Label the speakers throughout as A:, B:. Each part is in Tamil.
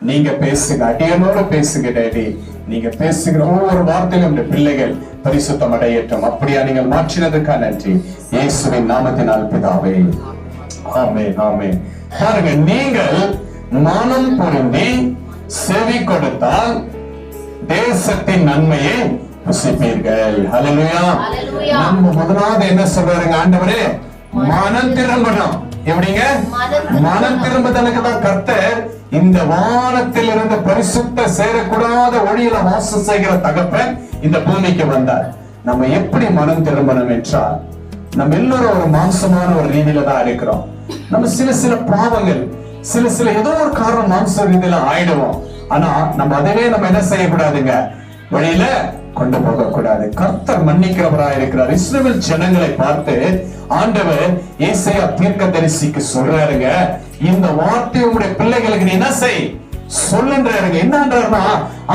A: நீங்க பேசுங்க, அடியனோட பேசுங்க டேடி. நீங்க பேசுகிற ஒவ்வொரு வார்த்தையும் இந்த பிள்ளைகள் பரிசுத்தம் அடையட்டும். அப்படியா நீங்கள் மாற்றினதுக்கா நன்றி, இயேசுவின் நாமத்தினால் பிதாவே, ஆமென், ஆமென். பாருங்க, நீங்கள் மனம் பொருந்தி செவி கொடுத்தால் தேசத்தின் நன்மையை ருசிப்பீர்கள். ஹல்லேலூயா. நம்ம முதலாவது என்ன சொல்றாருங்க ஆண்டவரே? மனம் திரும்பணும். எப்படிங்க? மனம் திரும்புதலுக்கு தான் கர்த்தர் இந்த வானத்தில் இருந்த பரிசுத்த சேரக்கூடாத ஒளியில வாசம் செய்கிற தகப்பன் இந்த பூமிக்கு வந்தார். நம்ம எப்படி மனம் திரும்பணும் என்றால், நம்ம எல்லாரும் ஒரு மாம்சமான ஒரு ரீதியில தான் இருக்கிறோம். நம்ம சில பாவங்கள், சில ஏதோ ஒரு காரணம் மாம்ச ரீதியில ஆயிடுவோம். ஆனா நம்ம அதவே நம்ம என்ன செய்யக்கூடாதுங்க, வழியில கொண்டு போக கூடாது. கர்த்தர் மன்னிக்கிறவராய் இருக்கிறார். இஸ்ரவேல் ஜனங்களை பார்த்து ஆண்டவர் ஏசாயா தீர்க்கதரிசிக்கு சொல்றாருங்க, இந்த வார்த்தை உங்களுடைய பிள்ளைகளுக்கு நீ என்ன செய் சொல்லுன்றாருங்க. என்னன்றாருன்னா,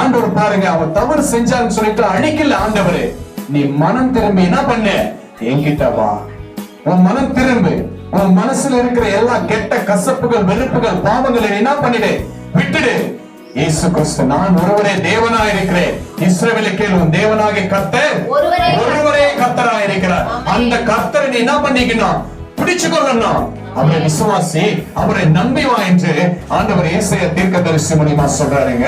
A: ஆண்டவர் பாருங்க, அவன் தவறு செஞ்சான்னு சொல்லிட்டு அடிக்கல ஆண்டவர். நீ மனம் திரும்பி என்ன பண்ணு, என்கிட்ட வா. உன் மனம் திரும்பு. உன் மனசுல இருக்கிற எல்லா கெட்ட கசப்புகள், வெறுப்புகள், பாவங்களை என்ன பண்ணிடு, விட்டுடு. இயேசு கிறிஸ்து, நான் ஒருவரே தேவனாய் இருக்கிறேன். இஸ்ரவேலுக்கு உன் தேவனாகிய கர்த்தர் ஒருவரே கர்த்தராய் இருக்கிறார். அந்த கர்த்தரை நீ என்ன பண்ணிக்கணும், பிடிச்சு கொள்ளணும். அவரை விசுவாசி, அவரை நம்பி வா என்று ஆண்டவர் ஏசாயா தீர்க்கதரிசி மூலமா சொல்றாருங்க.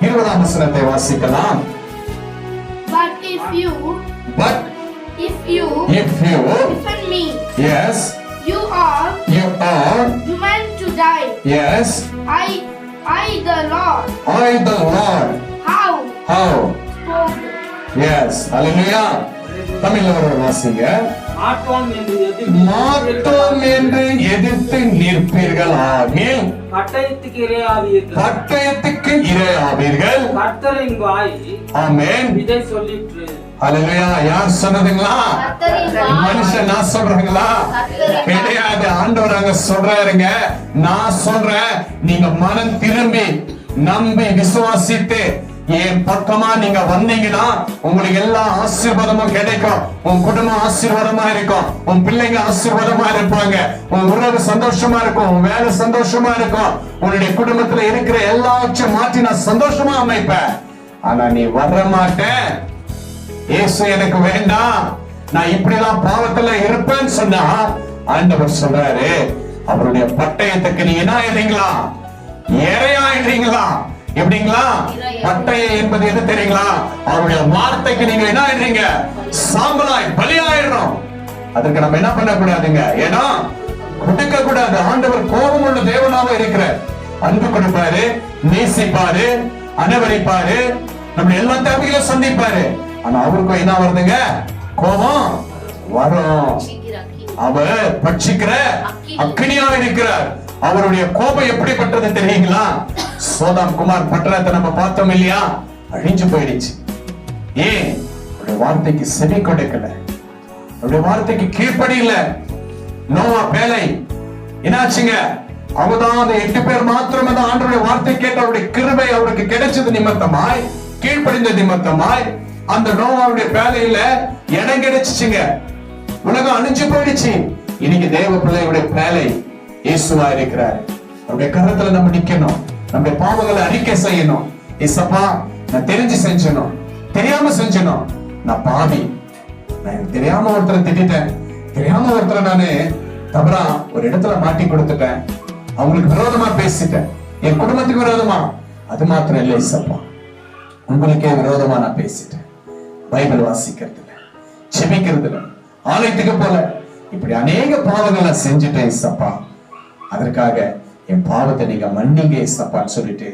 A: 20ஆம் வசனத்தை வாசிக்கலாம்.
B: But if you defend me,
A: yes,
B: you are doomed to die.
A: yes,
B: I the Lord. How?
A: Yes, hallelujah. தமிழ்ல ஒரு வாசிங்க. மாட்டோம் என்று எதிர்த்து நிற்பீர்கள் ஆகில் பட்டயத்துக்கு இரையாவீர்கள்.
C: கர்த்தரின் வாய்
A: ஆமென்
C: இதை சொல்லிற்று.
A: ஹல்லேலூயா. யார் சொன்னதுங்களா? மனுஷன் நான் சொல்றீங்களா? கிடையாது. ஆண்டவர் அங்க சொல்றாருங்க. நான் சொல்றேன், நீங்க மனம் திரும்பி நம்பி விசுவாசித்து என் பக்கமா நீங்க வந்தீங்கன்னா உங்களுக்கு எல்லா ஆசீர்வாதமும் கிடைக்கும். உன் குடும்பம் ஆசீர்வாதமா இருக்கும், உன் பிள்ளைங்க ஆசீர்வாதமா இருப்பாங்க, உன் உறவு சந்தோஷமா இருக்கும், உன் வேலை சந்தோஷமா இருக்கும், உன்னுடைய குடும்பத்துல இருக்கிற எல்லாவற்றையும் மாற்றி நான் சந்தோஷமா அமைப்பேன். ஆனா நீ வர மாட்டேன், இயேசு எனக்கு வேண்டாம், நான் இப்படிலாம் பாவத்துல இருப்பேன்னு சொன்னா ஆண்டவர் சொல்றாரு, அவருடைய பட்டயத்துக்கு நீங்க என்ன ஆயிடுறீங்களா, இரையாயிடுறீங்களா. எப்படிங்களா? பட்டயம் என்பது எது தெரியுங்களா? அவருடைய வார்த்தைக்கு நீங்க என்ன ஆயிடுறீங்க, சாம்பலாய் பலியாயிடுறோம். அதற்கு நம்ம என்ன பண்ண கூடாதுங்க, ஏன்னா கொடுக்க கூடாது. ஆண்டவர் கோபம் உள்ள தேவனாக இருக்கிற, அன்பு கொடுப்பாரு, நேசிப்பாரு, அனுபவிப்பாரு, நம்ம எல்லா தேவைகளையும் சந்திப்பாரு. ஆனா அவருக்கும் என்ன வருதுங்க, கோபம் வரும். அவர் பட்சிக்கிற அக்கினியா இருக்கிறார். அவருடைய கோபம் எப்படிப்பட்டது தெரியுங்களா? சோதாம் குமார் பட்டணத்தை நம்ம பார்த்தோம் இல்லையா, அழிஞ்சு போயிடுச்சு. ஏன்? அவருடைய வார்த்தைக்கு செவி கொடுக்கல, அவருடைய வார்த்தைக்கு கீழ்ப்படியில. நோவா பேலை என்னாச்சுங்க, அவதான் அந்த 8 பேர் மாத்திரமே தான் ஆண்டவருடைய வார்த்தை கேட்டு அவருடைய கிருபை அவருக்கு கிடைச்சது நிமித்தமாய், கீழ்ப்படிந்த நிமித்தமாய் அந்த நோவாவுடைய பேலையில இடம் கிடைச்சுச்சுங்க. உலகம் அழிஞ்சு போயிடுச்சு. இன்னைக்கு தேவ பிள்ளையுடைய பேலை இயேசுவா இருக்கிறார். அவருடைய கரத்துல நம்ம நிக்கணும், நம்முடைய பாவங்களை அறிக்கை செய்யணும். இயேசப்பா, நான் தெரிஞ்சு செஞ்சனும், தெரியாம செஞ்சனும், நான் பாவி, நான் தெரியாம ஒருத்தரை திட்டேன், தெரியாம ஒருத்தரை நானு தவறா ஒரு இடத்துல மாட்டி கொடுத்துட்டேன், அவங்களுக்கு விரோதமா பேசிட்டேன், என் குடும்பத்துக்கு விரோதமா. அது மாத்திரம் இல்லை இயேசப்பா, உங்களுக்கே விரோதமா நான் பேசிட்டேன். பைபிள் வாசிக்கிறது இல்ல, செபிக்கிறது இல்ல, ஆலயத்துக்கு போல, இப்படி அநேக பாவங்களை செஞ்சுட்டேன் இயேசப்பா, அதற்காக என் பாவத்தை நீங்க மன்னிங்க இயேசப்பான்னு சொல்லிட்டு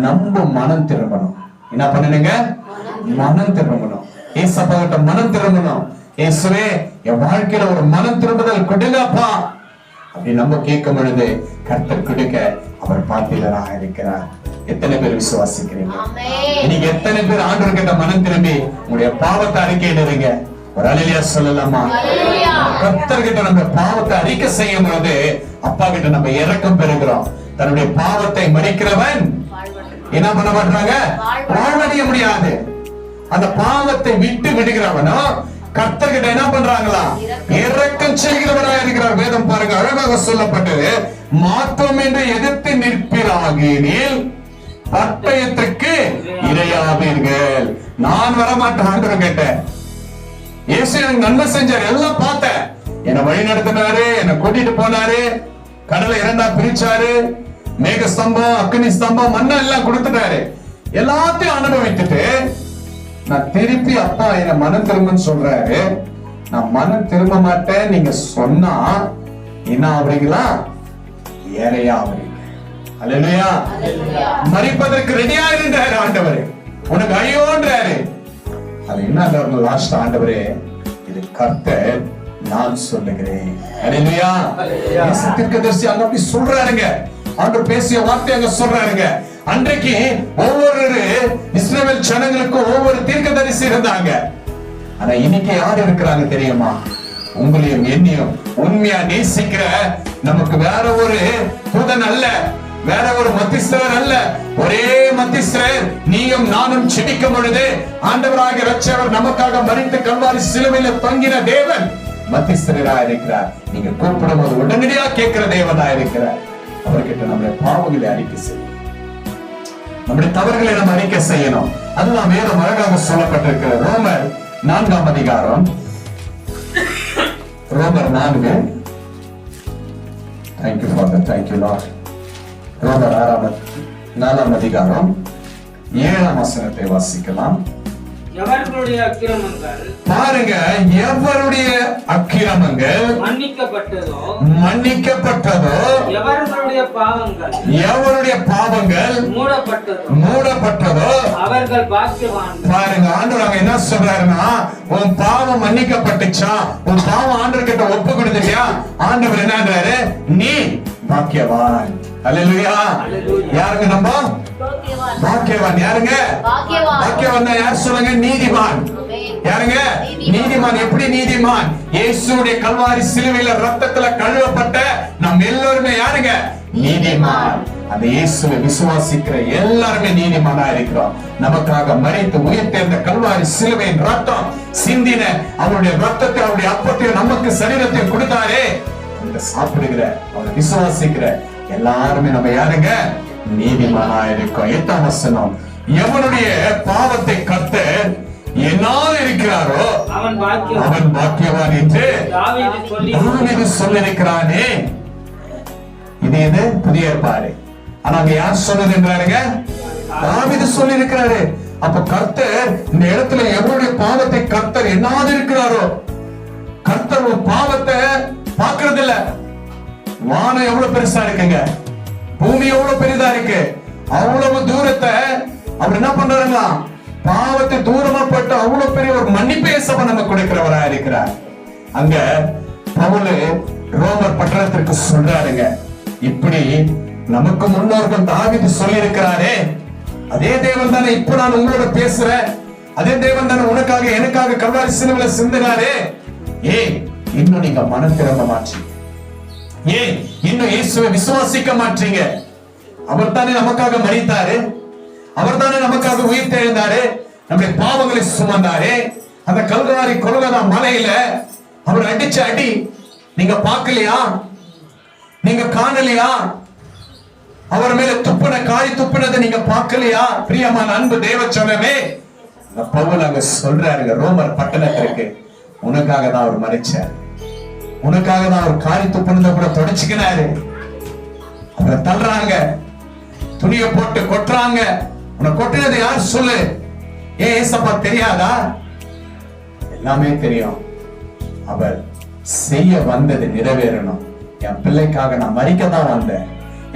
A: நம்ம மனம் திரும்பணும். என்ன பண்ணணுங்க? மனம் திரும்பணும். இயேசப்பா கிட்ட மனம் திரும்பணும். இயேசுவே, என் வாழ்க்கையில ஒரு மனம் திரும்புதல் கொடுங்கப்பா அப்படி நம்ம கேட்கும் பொழுது கர்த்தர் கொடுக்க அவர் பாத்திரராக இருக்கிறார். எத்தனை பேர் விசுவாசிக்கிறீங்க? நீங்க எத்தனை பேர் ஆண்டவர் கிட்ட மனம் திரும்பி உங்களுடைய பாவத்தை அறிக்கையிடுறீங்க? ஒரு அல்லேலூயா சொல்லலாமா? கர்த்தர் கிட்ட நம்ம பாவத்தை அறிக்கை செய்யும் போது அப்பா கிட்ட நம்ம இரக்கம் பெறுகிறோம். தன்னுடைய பாவத்தை மன்னிக்கிறவன் என்ன பண்ண மாட்டாங்க, வாழ்வடைய முடியாது. அந்த பாவத்தை விட்டு விடுகிறவனோ கர்த்தர் கிட்ட என்ன பண்றாங்களா, இரக்கம் செய்கிறவராக இருக்கிறார். வேதம் பாருங்க, அழகாக சொல்லப்பட்டது, மாற்றம் என்று எதிர்த்து நிற்பீராகினில் பட்டயத்துக்கு இரையாவீர்கள். நான் வரமாட்டேன் ஆண்டவர் கேட்டேன். இயேசு எனக்கு நன்மை செஞ்சார், எல்லாம் பார்த்தேன். என்னை வழி நடத்தினாரு, என்னை கூட்டிட்டு போனாரு, கடலை இரண்டா பிரிச்சாரு, மேக ஸ்தம்பம், அக்னி ஸ்தம்பம், மண்ணை எல்லாம் கொடுத்துட்டாரு. எல்லாத்தையும் அனுபவித்துட்டு நான் திருப்பி அப்பா என்ன மனம் திரும்பன்னு சொல்றாரு. நான் மனம் திரும்ப மாட்டேன் நீங்க சொன்னா என்ன ஆவீங்களா? ஏழையா ஆவீங்க. அல்லேலூயா. மரிப்பதற்கு ரெடியா இருந்தாரு ஆண்டவர். உனக்கு ஐயோன்றாரு. அது என்ன லாஸ்ட் ஆண்டவரே, இது கர்த்தர் நான் சொல்லுகிறேன். அல்லேலூயா. தீர்க்கதரிசி அங்க அப்படி சொல்றாருங்க. ஆண்டவர் பேசிய வார்த்தை அங்க சொல்றாருங்க. அன்றைக்கு ஒவ்வொரு இஸ்ரவேல் ஜனங்களுக்கும் ஒவ்வொரு தீர்க்கதரிசி இருந்தாங்க. ஆனா இன்னைக்கு யார் இருக்கிறாங்க தெரியுமா? உங்களையும் என்னையும் உண்மையா நேசிக்கிற நமக்கு வேற ஒரு தூதன் அல்ல, வேற ஒரு மத்திஸ்தர் அல்ல, ஒரே மத்திஸ்தர் நீயும் நானும் செபிக்கும் பொழுது ஆண்டவராகிய இரட்சகர் நமக்காக மரித்து கல்வாரி சிலுவையில் தொங்கின தேவன் மத்திஸ்தரா இருக்கிறார். நீங்க கூப்பிடும் போது உடனடியா கேட்கிற தேவனா இருக்கிறார். அவர்கிட்ட நம்முடைய பாவங்களை அறிக்கை செய்யணும், நம்முடைய தவறுகளை நம்ம அறிக்கை செய்யணும். அதுதான் வேதம் அழகாக சொல்லப்பட்டிருக்கிறது. ரோமர் 4ஆம் அதிகாரம், ரோமர் 4. Thank you father, thank you Lord. ரோமர் 4ஆம் அதிகாரம் 7ஆம் வசனத்தை வாசிக்கலாம்.
C: எவர்களுடைய அக்கிரமங்கள்
A: பாருங்க, எவருடைய அக்கிரமங்கள்
C: மன்னிக்கப்பட்டதோ
A: எவருடைய பாவங்கள் மூடப்பட்டதோ
C: அவர்கள் பாக்கியவான்கள்.
A: பாருங்க, ஆண்டவர் என்ன சொல்றாருன்னா, உன் பாவம் மன்னிக்கப்பட்டுச்சா, உன் பாவம் ஆண்டவர் கிட்ட ஒப்பு கொடுத்தியா, ஆண்டவர் என்னன்றாரு, நீ பாக்கியவான். அல்லேலூயா. யாருங்க நம்ம பாக்கியவான்? யாருங்க பாக்கியவான்? யார் சொல்லுங்க? நீதிமான். யாருங்க நீதிமான்? எப்படி நீதிமான்? இயேசுவுடைய கல்வாரி சிலுவையில ரத்தத்துல கழுவப்பட்ட நாம் எல்லாருமே யாருங்க? நீதிமான். அந்த இயேசுவை விசுவாசிக்கிற எல்லாருமே நீதிமானா இருக்கிறோம். நமக்காக மரித்து உயிர்த்தெழுந்த கல்வாரி சிலுவையின் ரத்தம் சிந்தின அவருடைய ரத்தத்தை, அவருடைய அப்பத்தையும் நமக்கு சரீரத்தையும் கொடுத்தாரே, அந்த சாப்பிடுகிற அவரை விசுவாசிக்கிற எல்லாருமே நம்ம யாருங்க? நீதிமானா இருக்கோம். 8ஆம் வசனம், எவனுடைய பாவத்தை கர்த்தர் என்னால் இருக்கிறாரோ அவன் பாக்கியவான் என்று தாவீது சொல்லியிருக்கிறானே. இது எது? புதிய ஏற்பாடு. ஆனா அங்க யார் சொன்னது என்றாருங்க? தாவீது சொல்லியிருக்கிறாரு. அப்ப கர்த்தர் இந்த இடத்துல எவனுடைய பாவத்தை கர்த்தர் என்னாது இருக்கிறாரோ, கர்த்தர் ஒரு பாவத்தை பார்க்கறது இல்ல. வானம் எவ்வளவு பெருசா இருக்குங்க, பூமி எவ்வளவு பெரிதா இருக்கு, அவ்வளவு தூரத்தை அவர் என்ன பண்றாருங்களா, பாவத்தை தூரமா பட்டு அவ்வளவு பெரிய ஒரு மன்னிப்பை சபை நமக்கு கொடுக்கிறவரா இருக்கிறார். அங்க பவுல் ரோமர் பட்டணத்திற்கு சொல்றாருங்க, இப்படி நமக்கு முன்னோர்கள் தாவீது சொல்லி இருக்கிறாரே, அதே தேவன் தானே இப்ப நான் உங்களோட பேசுறேன், அதே தேவன் தானே உனக்காக எனக்காக கல்வாரி சிலுவையில சிந்தினாரே, ஏன் இன்னும் நீங்க மனம் திரும்ப மாட்டீங்க? ஏன் இன்னும் இயேசுவை விசுவாசிக்க மாட்டீங்க? அவர் தானே நமக்காக மரித்தாரு, அவர் தானே நமக்காக உயிர் தெழுந்தாரு, நம்முடைய பாவங்களை சுமந்தாரு. அந்த கல்வாரி கொல்கதா மலையில அவர் அடிச்ச அடி நீங்க பார்க்கலையா? நீங்க காணலையா? அவர் மேல துப்புன காய் துப்புனதை நீங்க பார்க்கலையா? பிரியமான அன்பு தேவ ஜனமே, பவுல் அங்க சொல்றாருங்க ரோமர் பட்டணத்திற்கு, உனக்காக தான் அவர் மரிச்சார், உனக்காக தான் அவர் காரி துப்புனதை கூட தொடச்சுக்கினாரு. அவரை தள்ளுறாங்க, துணியை போட்டு கொட்டுறாங்க. உன்னை கொட்டினது யார் சொல்லு? ஏன் ஏசப்பா தெரியாதா? எல்லாமே தெரியும். அவர் செய்ய வந்தது நிறைவேறணும். என் பிள்ளைக்காக நான் மரிக்க தான் வந்தேன்,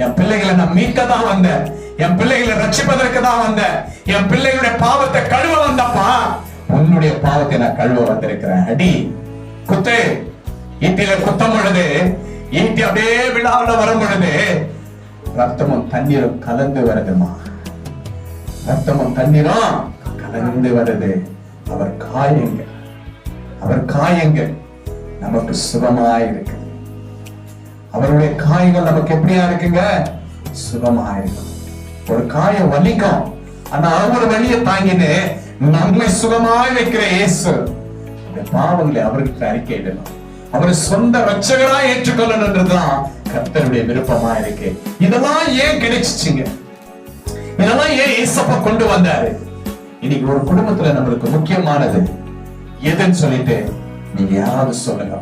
A: என் பிள்ளைகளை நான் மீட்க தான் வந்தேன், என் பிள்ளைகளை ரட்சிப்பதற்கு தான் வந்தேன், என் பிள்ளைகளுடைய பாவத்தை கழுவ வந்தப்பா. உன்னுடைய பாவத்தை நான் கழுவ வந்திருக்கிறேன். அடி குத்து, ஈட்டில குத்தம் பொழுது ஈட்டி அப்படியே விழாவில வரும் பொழுது ரத்தமும் தண்ணீரும் கலந்து வருதுமா, ரத்தமும் தண்ணீரும் கலந்து வருது. அவர் காயங்கள், அவர் காயங்கள் நமக்கு சுகமாயிருக்கு. அவருடைய காயங்கள் நமக்கு எப்படியா இருக்குங்க? சுகமாயிருக்கும். ஒரு காயம் வலிக்கும், ஆனா அவர் வலியை தாங்கினு நம்மை சுகமாய் வைக்கிற இயேசு இந்த பாவங்களை அவருக்கு அறிக்கையிடணும், அவரை சொந்த ரட்சகரா ஏற்றுக்கொள்ளணும் என்றுதான் கர்த்தருடைய விருப்பமா இருக்கு. இதெல்லாம் ஏன் கிடைச்சிச்சுங்க? இதெல்லாம் ஏன் ஏசப்பா கொண்டு வந்தாரு? இன்னைக்கு ஒரு குடும்பத்துல நம்மளுக்கு முக்கியமானது எதுன்னு சொல்லிட்டு நீங்க யாராவது சொல்லுங்க.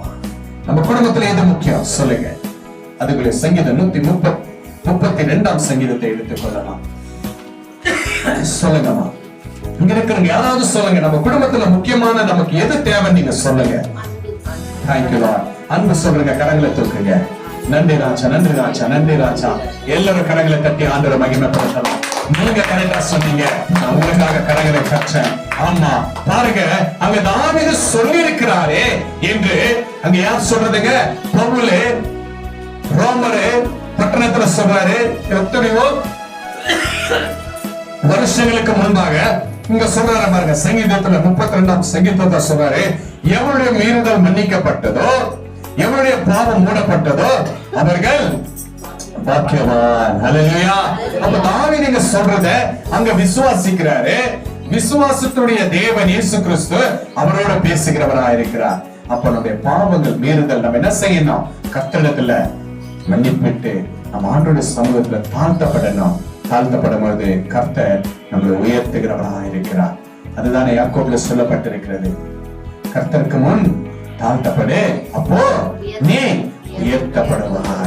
A: நம்ம குடும்பத்துல எது முக்கியம் சொல்லுங்க. அதுக்குள்ள சங்கீதம் 132 சங்கீதத்தை எடுத்துக் கொள்ளலாம். சொல்லுங்கம்மா. இங்க இருக்கிறவங்க யாராவது சொல்லுங்க. நம்ம குடும்பத்துல முக்கியமான நமக்கு எது தேவை நீங்க சொல்லுங்க. Thank you Lord. அன்பு சொல்லுங்க. கரங்களை தூக்குங்க. நன்றி ராஜா, நன்றி ராஜா, நன்றி ராஜா. எல்லாரும் கரங்களை தட்டி ஆண்டவரை மகிமைப்படுத்தலாம். நீங்க கரெக்டா சொன்னீங்க. நான் உங்களுக்காக கரங்களை கற்றேன். ஆமா பாருங்க, அங்க தாவீது சொல்லி இருக்கிறாரே என்று அங்க யார் சொல்றதுங்க? பவுல் ரோமர் பட்டணத்துல சொல்றாரு. எத்தனையோ வருஷங்களுக்கு முன்பாக இங்க சொல்றாரு பாருங்க. சங்கீதத்துல 32 சங்கீதத்தை சொல்றாரு. எவருடைய மீறுதல் மன்னிக்கப்பட்டதோ, எவருடைய பாவம் மூடப்பட்டதோ அவர்கள் பாக்கியவான். ஹல்லேலூயா. அப்ப தாவீது நீங்க சொல்றத அங்க விசுவாசிக்கிறாரு. விசுவாசத்துடைய தேவன் இயேசு கிறிஸ்து அவரோட பேசுகிறவராக இருக்கிறார். அப்ப நம்முடைய பாவங்கள் மீறுதல் நம்ம என்ன செய்யணும்? கர்த்தரிடத்துல மன்னிப்பிட்டு நம்ம ஆண்டவருடைய சமூகத்துல தாழ்த்தப்படணும். தாழ்த்தப்படும் போது கர்த்தர் நம்மளை உயர்த்துகிறவராக இருக்கிறார். அதுதானே யாக்கோபுல சொல்லப்பட்டிருக்கிறது. கர்த்தருக்கு முன் தாழ்த்தப்படு, அப்போ நீ உயர்த்தப்படுவாய்.